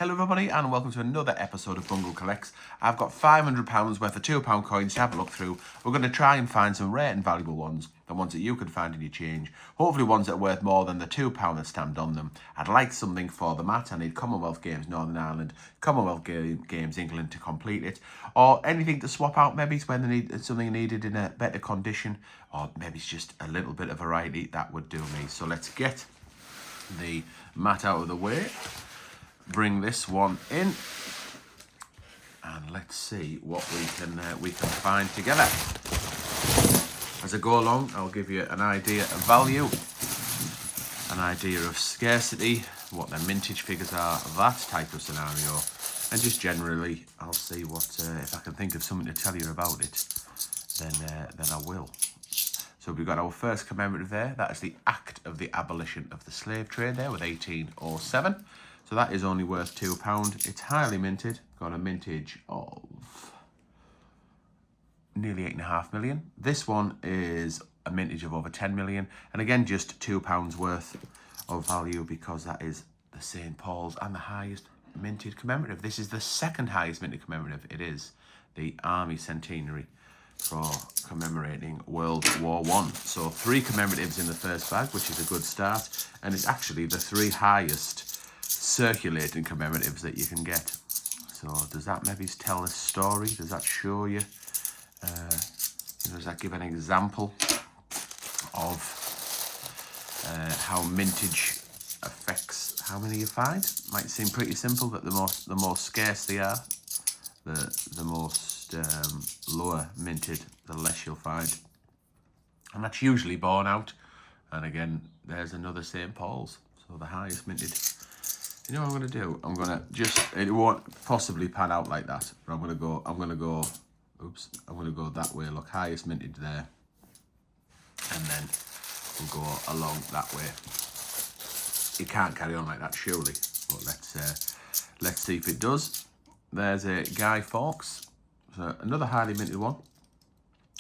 Hello everybody and welcome to another episode of Bungle Collects. I've got £500 worth of £2 coins to have a look through. We're going to try and find some rare and valuable ones, the ones that you could find in your change. Hopefully ones that are worth more than the £2 that's stamped on them. I'd like something for the mat. I need Commonwealth Games Northern Ireland, Commonwealth Games England to complete it. Or anything to swap out maybe when they need something needed in a better condition. Or maybe it's just a little bit of variety. That would do me. So let's get the mat out of the way. Bring this one in and let's see what we can find together. As I go along, I'll give you an idea of value, an idea of scarcity, what their mintage figures are, that type of scenario, and just generally I'll see what if I can think of something to tell you about it, then I will. So we've got our first commemorative there. That is the act of the abolition of the slave trade there with 1807. So that is only worth £2. It's highly minted. Got a mintage of nearly 8.5 million. This one is a mintage of over 10 million. And again, just £2 worth of value because that is the St. Paul's and the highest minted commemorative. This is the second highest minted commemorative. It is the Army Centenary for commemorating World War I. So 3 commemoratives in the first bag, which is a good start. And it's actually the 3 highest circulating commemoratives that you can get. So does that maybe tell a story? Does that show you? Does that give an example of how mintage affects how many you find? Might seem pretty simple, but the more scarce they are, the most lower minted, the less you'll find. And that's usually borne out. And again, there's another St. Paul's, so the highest minted. You know what I'm going to do? I'm going to just, it won't possibly pan out like that, but I'm going to go that way. Look, highest minted there. And then we'll go along that way. It can't carry on like that, surely. But let's see if it does. There's a Guy Fawkes. So another highly minted one.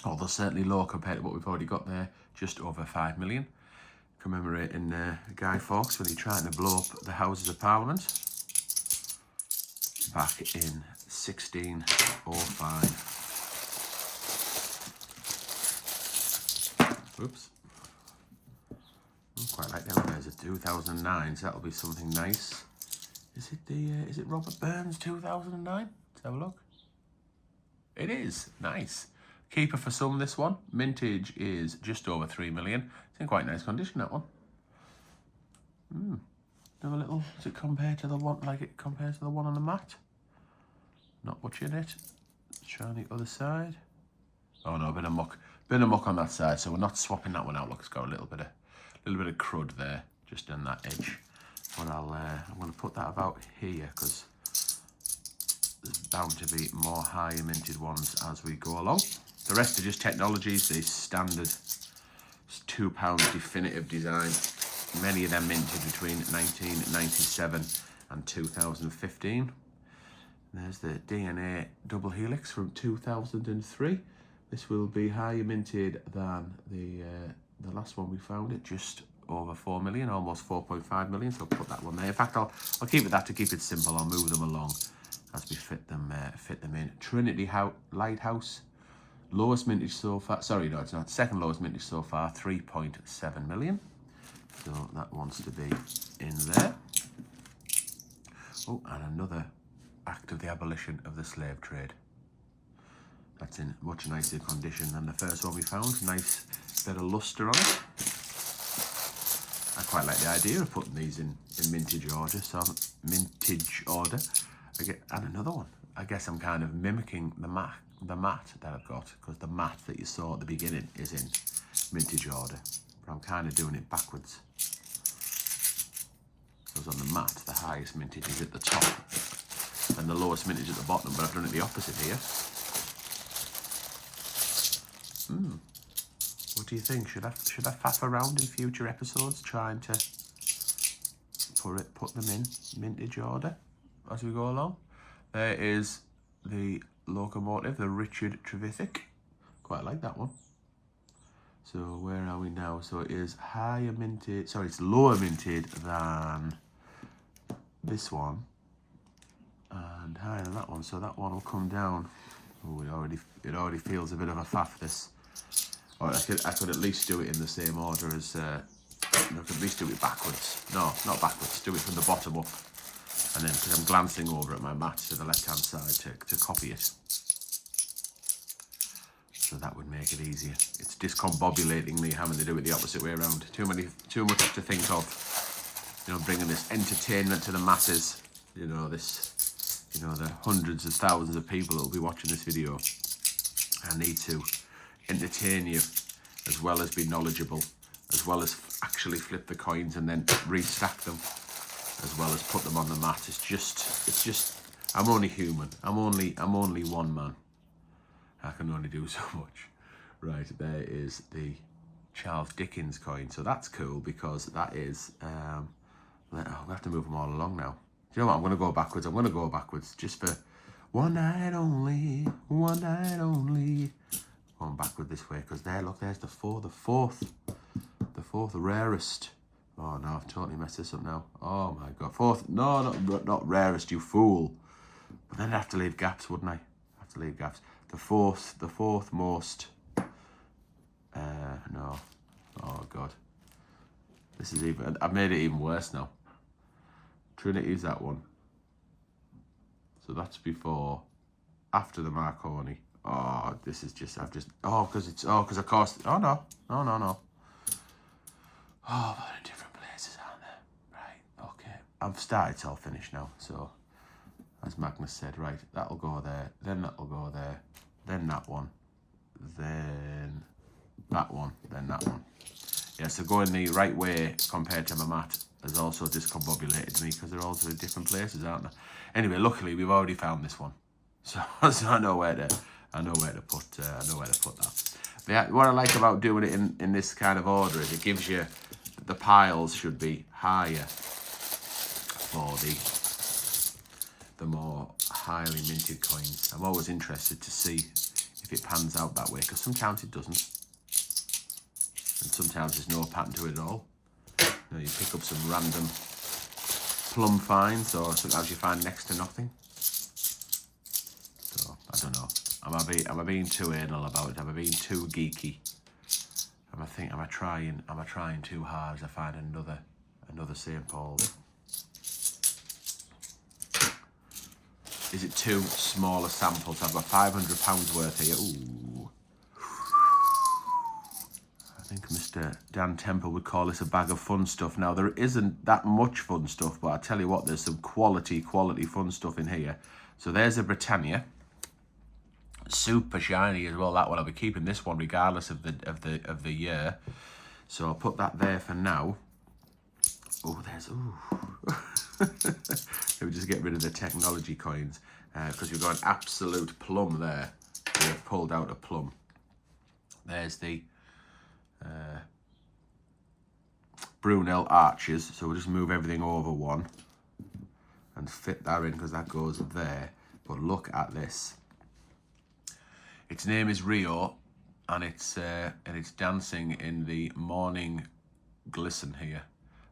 Although certainly low compared to what we've already got there. Just over 5 million. Commemorating Guy Fawkes when he tried to blow up the Houses of Parliament back in 1605. Oops. Quite like that one. There's a 2009, so that'll be something nice. Is it Robert Burns 2009? Let's have a look. It is. Nice. Keeper for some, this one. Mintage is just over 3 million. It's in quite nice condition, that one. Another little, does it compare to the one, like it compares to the one on the mat? Not much in it. Let's try on the other side. Oh no, a bit of muck on that side, so we're not swapping that one out. Look, it's got a little bit of crud there, just on that edge. But I'm going to put that about here, because there's bound to be more higher minted ones as we go along. The rest are just technologies, the standard £2 definitive design. Many of them minted between 1997 and 2015. There's the DNA double helix from 2003. This will be higher minted than the last one we found. It just over 4 million, almost 4.5 million. So I'll put that one there. In fact, I'll keep it that to keep it simple. I'll move them along as we fit them in. Trinity Lighthouse. Lowest mintage so far, sorry, no, it's not. Second lowest mintage so far, 3.7 million. So that wants to be in there. Oh, and another act of the abolition of the slave trade. That's in much nicer condition than the first one we found. Nice bit of luster on it. I quite like the idea of putting these in mintage order. So mintage order. And another one. I guess I'm kind of mimicking the mat that I've got, because the mat that you saw at the beginning is in mintage order, but I'm kind of doing it backwards. Because on the mat, the highest mintage is at the top and the lowest mintage at the bottom, but I've done it the opposite here. What do you think? Should I faff around in future episodes trying to put them in mintage order as we go along? There is the locomotive, the Richard Trevithick. Quite like that one. So where are we now? So it is higher minted, sorry, it's lower minted than this one, and higher than that one, so that one will come down. Oh, it already feels a bit of a faff, this. Or I could at least do it in the same order as, I could at least do it backwards. No, not backwards, do it from the bottom up. And then, because I'm glancing over at my mat to the left-hand side to copy it. So that would make it easier. It's discombobulating me having to do it the opposite way around. Too much to think of. You know, bringing this entertainment to the masses. You know, the hundreds of thousands of people that will be watching this video. I need to entertain you as well as be knowledgeable, as well as actually flip the coins and then restack them, as well as put them on the mat. It's just, I'm only human. I'm only one man. I can only do so much. Right, there is the Charles Dickens coin. So that's cool because that is, we have to move them all along now. Do you know what? I'm going to go backwards. I'm going to go backwards just for one night only, one night only. Going backward this way because there, look, there's the fourth rarest. Oh no, I've totally messed this up now. Oh my God, fourth, no, not rarest, you fool. But then I'd have to leave gaps, wouldn't I? Have to leave gaps. The fourth most. No. Oh God. This is even. I've made it even worse now. Trinity's that one. So that's before, after the Marconi. Oh, this is just. Because of course. Oh no. Oh, but in different places, aren't they? Right. Okay. I've started till finished now. So, as Magnus said, right, that'll go there. Then that'll go there. Then that one. Then that one. Then that one. Yeah, so going the right way compared to my mat has also discombobulated me because they're also in different places, aren't they? Anyway, luckily we've already found this one, so I know where to put that. But yeah, what I like about doing it in this kind of order is it gives you the piles should be higher for the more highly minted coins. I'm always interested to see if it pans out that way because sometimes it doesn't. And sometimes there's no pattern to it at all. You know, you pick up some random plum finds, or sometimes you find next to nothing. So I don't know. Am I being too anal about it? Am I being too geeky? Am I trying too hard as I find another St. Paul's? Is it too small a sample? So I've got £500 worth here. Ooh. I think Mr. Dan Temple would call this a bag of fun stuff. Now, there isn't that much fun stuff, but I tell you what, there's some quality fun stuff in here. So there's a Britannia. Super shiny as well, that one. I'll be keeping this one regardless of the year. So I'll put that there for now. Oh, there's, Let me just get rid of the technology coins because we've got an absolute plum there. We have pulled out a plum. There's the Brunel arches, so we'll just move everything over one and fit that in because that goes there. But look at this. Its name is Rio, and it's dancing in the morning glisten here.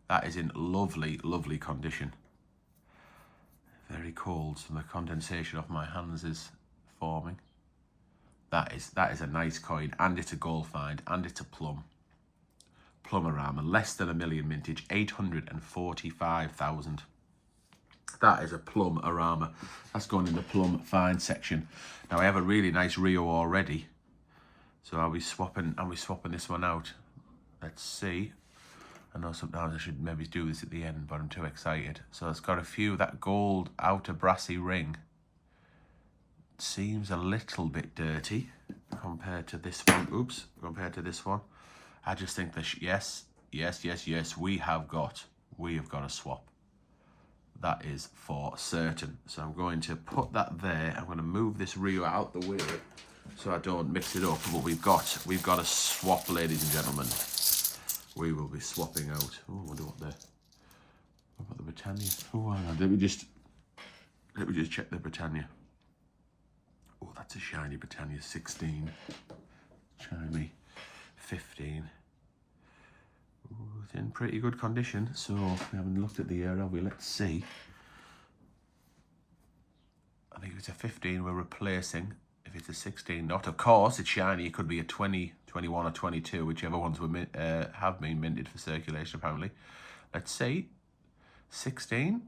That is in lovely condition. Very cold, so the condensation off my hands is forming. That is a nice coin, and it's a gold find, and it's a plum. Plumorama, less than 1 million mintage, 845,000. That is a Plumorama. That's going in the plum find section. Now I have a really nice Rio already, so I'll be swapping this one out. Let's see. I know sometimes I should maybe do this at the end, but I'm too excited. So it's got a few, that gold outer brassy ring seems a little bit dirty compared to this one. Oops, compared to this one. I just think that yes, we have got a swap. That is for certain. So I'm going to put that there. I'm going to move this Rio out the way so I don't mix it up. But we've got a swap, ladies and gentlemen. We will be swapping out. Oh, I wonder what about the Britannia. Oh, hang on. Let me just check the Britannia. Oh, that's a shiny Britannia 16. Shiny 15. Ooh, it's in pretty good condition. So we haven't looked at the air, have we? Let's see. I think if it's a 15, we're replacing. If it's a 16, not. Of course, it's shiny. It could be a 20, 21 or 22, whichever ones were have been minted for circulation, apparently. Let's see. 16?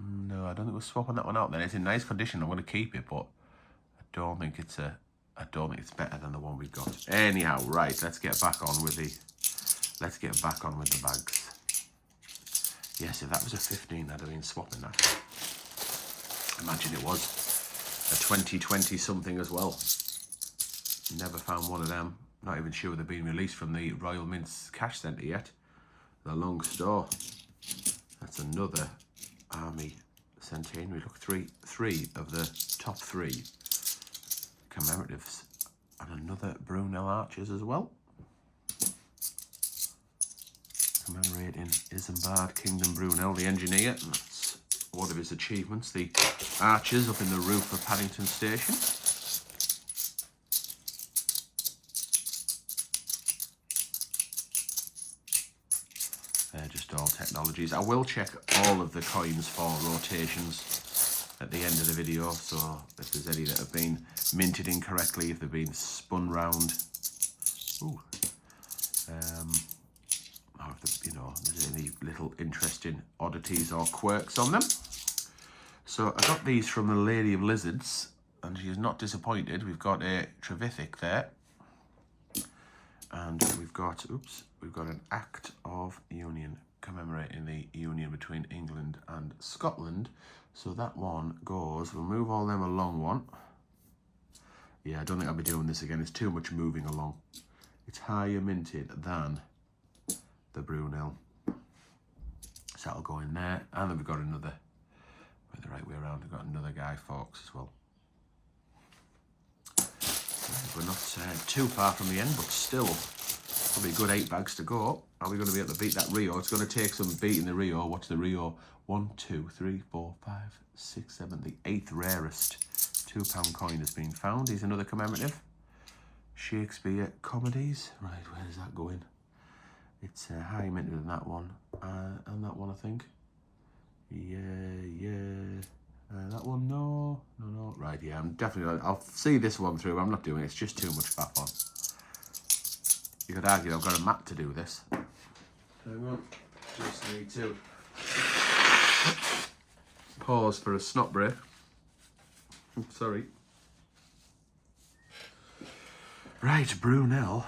No, I don't think we're swapping that one out then. It's in nice condition. I'm going to keep it, but I don't think it's better than the one we've got. Anyhow, right, let's get back on with the bags. Yes, if that was a 15, I'd have been swapping that. Imagine it was a 2020 something as well. Never found one of them. Not even sure they've been released from the Royal Mint's cash centre yet. The long store. That's another Army Centenary. Look, three of the top 3 commemoratives, and another Brunel Archers as well. Commemorating Isambard Kingdom Brunel, the engineer. And that's one of his achievements. The archers up in the roof of Paddington Station. They're just all technologies. I will check all of the coins for rotations at the end of the video, so if there's any that have been minted incorrectly, if they've been spun round, or if there's any little interesting oddities or quirks on them. So I got these from the Lady of Lizards, and she is not disappointed. We've got a Trevithick there, and we've got an Act of Union commemorating the union between England and Scotland. So that one goes, we'll move all them along one. Yeah, I don't think I'll be doing this again. It's too much moving along. It's higher minted than the Brunel. So that'll go in there. And then we've got another, the right way around, we've got another Guy Fawkes as well. We're not too far from the end, but still probably a good 8 bags to go. Are we going to be able to beat that Rio? It's going to take some beating the Rio. What's the Rio? 1, 2, 3, 4, 5, 6, 7. The 8th rarest £2 coin has been found. Here's another commemorative. Shakespeare Comedies. Right, where does that go in? It's higher minted than that one. And that one, I think. Yeah. That one, no. Right, yeah, I'm definitely, I'll see this one through. I'm not doing it. It's just too much faff on. You could argue I've got a map to do this. Hang on. Just need to pause for a snot break. Sorry. Right, Brunel,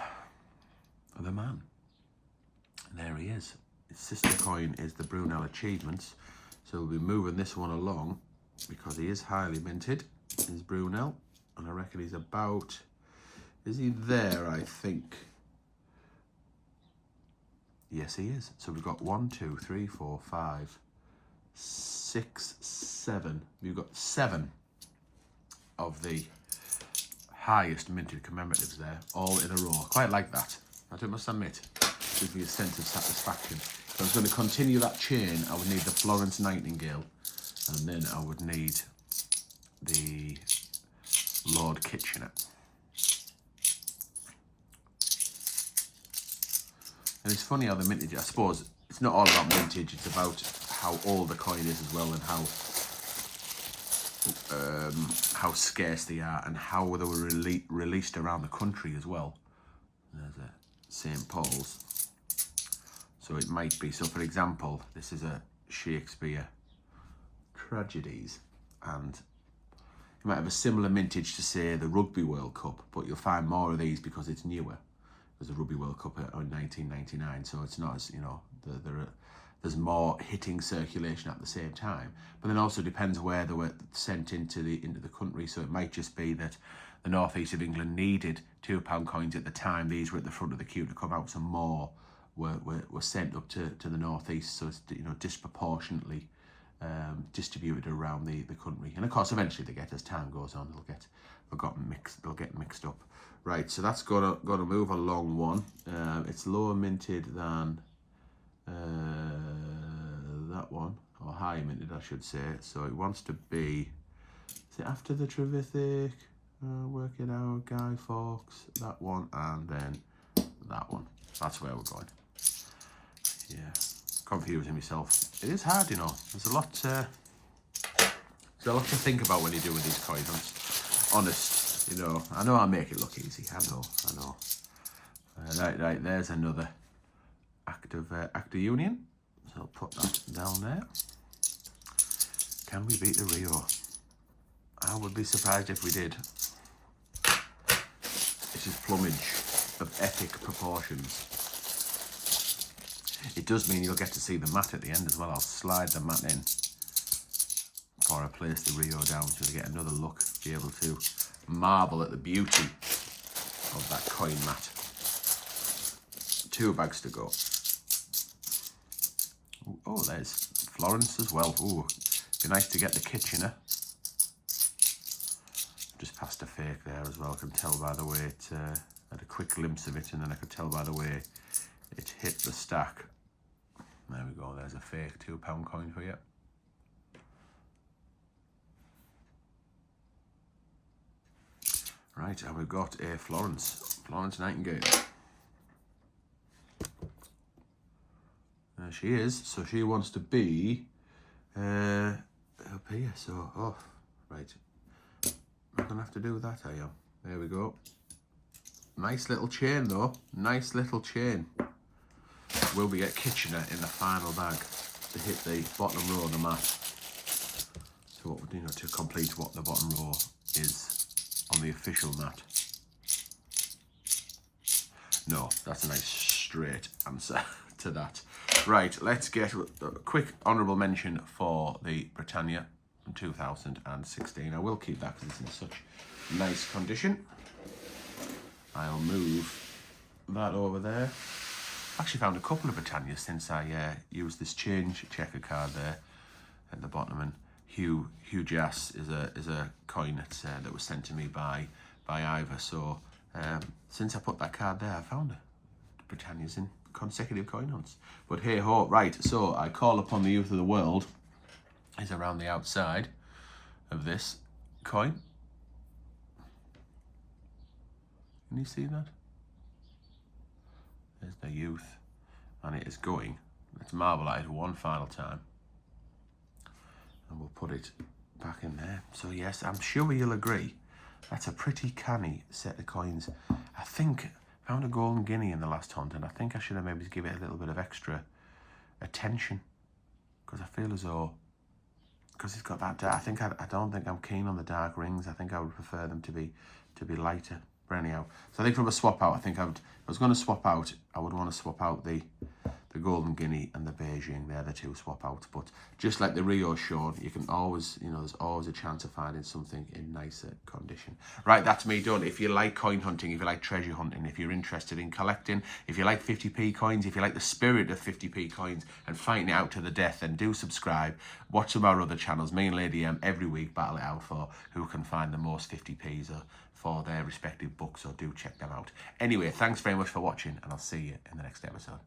the man. And there he is. His sister coin is the Brunel Achievements. So we'll be moving this one along because he is highly minted. Is Brunel. And I reckon he's about... Is he there, I think? Yes, he is. So we've got 1, 2, 3, 4, 5, 6, 7. We've got 7 of the highest minted commemoratives there, all in a row. Quite like that. I must admit, gives me a sense of satisfaction. If I was going to continue that chain, I would need the Florence Nightingale, and then I would need the Lord Kitchener. And it's funny how the mintage, I suppose, it's not all about mintage, it's about how old the coin is as well, and how scarce they are, and how they were released around the country as well. There's a St. Paul's. So it might be, so for example, this is a Shakespeare Tragedies, and you might have a similar mintage to, say, the Rugby World Cup, but you'll find more of these because it's newer. There's a Rugby World Cup in 1999, so it's not as, there's more hitting circulation at the same time. But then also depends where they were sent into the country. So it might just be that the northeast of England needed £2 coins at the time. These were at the front of the queue to come out, so more were sent up to the northeast. So it's disproportionately distributed around the country. And of course, eventually they get, as time goes on, they'll get mixed up. Right, so that's gonna move along one. It's lower minted than that one, or high minted, I should say. So it wants to be, is it after the Trevithick? Work it out, Guy Fawkes, that one, and then that one. That's where we're going. Yeah, confusing myself. It is hard, There's a lot There's a lot to think about when you're doing these coin hunts. Honest, you know. I know I make it look easy. I know. Right, there's another act of union. So I'll put that down there. Can we beat the Rio? I would be surprised if we did. This is plumage of epic proportions. It does mean you'll get to see the mat at the end as well. I'll slide the mat in before I place the Rio down so you get another look, be able to marvel at the beauty of that coin mat. 2 bags to go. Oh, there's Florence as well. Ooh, be nice to get the Kitchener. Just passed a fake there as well. I can tell by the way it had a quick glimpse of it, and then I could tell by the way it hit the stack. There we go. There's a fake £2 coin for you. Right, and we've got a Florence Nightingale. There she is. So she wants to be up here. So, oh, right. I'm gonna have to do that, I am. There we go. Nice little chain though. Nice little chain. Will we get Kitchener in the final bag to hit the bottom row of the mat? So what, you know, to complete what the bottom row is on the official mat. No, that's a nice straight answer to that. Right, let's get a quick honourable mention for the Britannia from 2016. I will keep that because it's in such nice condition. I'll move that over there. Actually found a couple of Britannias since I used this change checker card there at the bottom, and Hugh Jass is a coin that was sent to me by Ivor. So since I put that card there, I found Britannias in consecutive coin hunts. But hey ho, right, so I call upon the youth of the world is around the outside of this coin. Can you see that? There's the youth, and it is going. Let's marble at it one final time, and we'll put it back in there. So yes, I'm sure you'll agree that's a pretty canny set of coins. I think I found a golden guinea in the last hunt, and I think I should have maybe give it a little bit of extra attention, because I feel as though, because it's got that I don't think I'm keen on the dark rings. I think I would prefer them to be lighter. But anyhow, so I think from a swap out, if I was going to swap out, I would want to swap out the golden guinea and the Beijing. They're the 2 swap outs. But just like the Rio showed, you can always, you know, there's always a chance of finding something in nicer condition. Right, that's me done. If you like coin hunting, if you like treasure hunting, if you're interested in collecting, if you like 50p coins, if you like the spirit of 50p coins and fighting it out to the death, then do subscribe. Watch some of our other channels. Me and Lady M every week battle it out for who can find the most 50p's for their respective books, so do check them out. Anyway, thanks very much for watching, and I'll see you in the next episode.